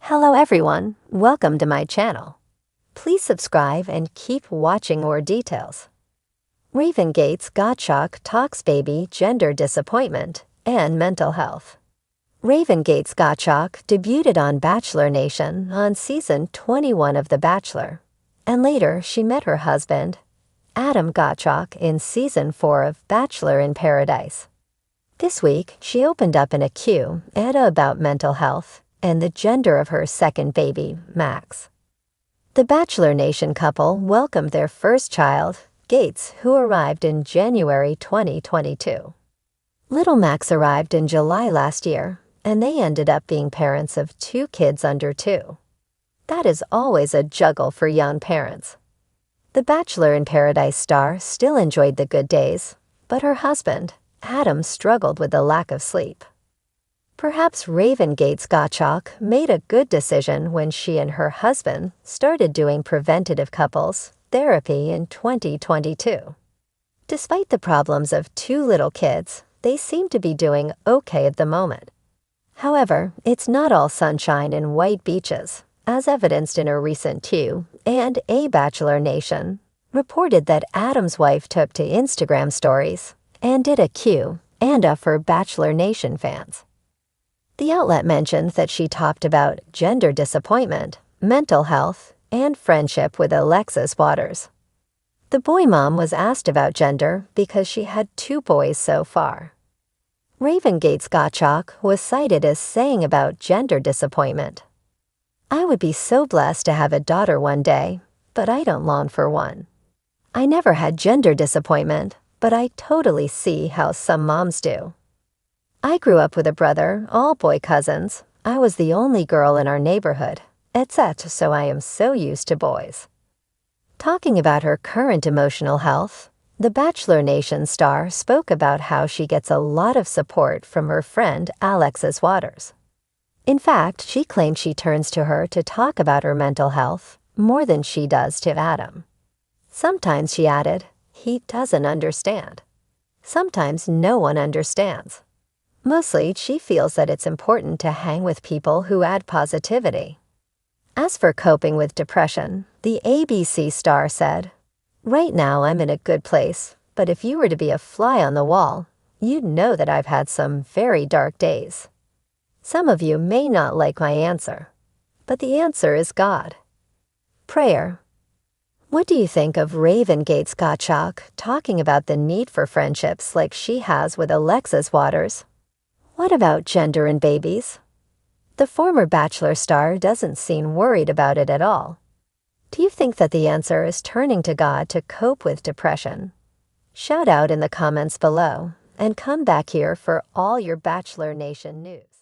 Hello everyone, welcome to my channel. Please subscribe and keep watching more details. Raven Gates Gottschalk talks baby gender disappointment and mental health. Raven Gates Gottschalk debuted on Bachelor Nation on season 21 of The Bachelor, and later she met her husband, Adam Gottschalk, in season 4 of Bachelor in Paradise. This week, she opened up in a Q&A about mental health and the gender of her second baby, Max. The Bachelor Nation couple welcomed their first child, Gates, who arrived in January 2022. Little Max arrived in July last year, and they ended up being parents of 2 kids under 2. That is always a juggle for young parents. The Bachelor in Paradise star still enjoyed the good days, but her husband, Adam, struggled with the lack of sleep. Perhaps Raven Gates Gottschalk made a good decision when she and her husband started doing preventative couples therapy in 2022. Despite the problems of 2 little kids, they seem to be doing okay at the moment. However, it's not all sunshine and white beaches, as evidenced in a recent Q&A. Bachelor Nation reported that Adam's wife took to Instagram stories and did a Q&A for Bachelor Nation fans. The outlet mentioned that she talked about gender disappointment, mental health, and friendship with Alexis Waters. The boy mom was asked about gender because she had 2 boys so far. Raven Gates Gottschalk was cited as saying about gender disappointment, "I would be so blessed to have a daughter one day, but I don't long for one. I never had gender disappointment, but I totally see how some moms do. I grew up with a brother, all boy cousins. I was the only girl in our neighborhood, etc., so I am so used to boys." Talking about her current emotional health, the Bachelor Nation star spoke about how she gets a lot of support from her friend Alexis Waters. In fact, she claimed she turns to her to talk about her mental health more than she does to Adam. Sometimes, she added, he doesn't understand. Sometimes no one understands. Mostly, she feels that it's important to hang with people who add positivity. As for coping with depression, the ABC star said, "Right now I'm in a good place, but if you were to be a fly on the wall, you'd know that I've had some very dark days. Some of you may not like my answer, but the answer is God." Prayer. What do you think of Raven Gates Gottschalk talking about the need for friendships like she has with Alexis Waters? What about gender and babies? The former Bachelor star doesn't seem worried about it at all. Do you think that the answer is turning to God to cope with depression? Shout out in the comments below and come back here for all your Bachelor Nation news.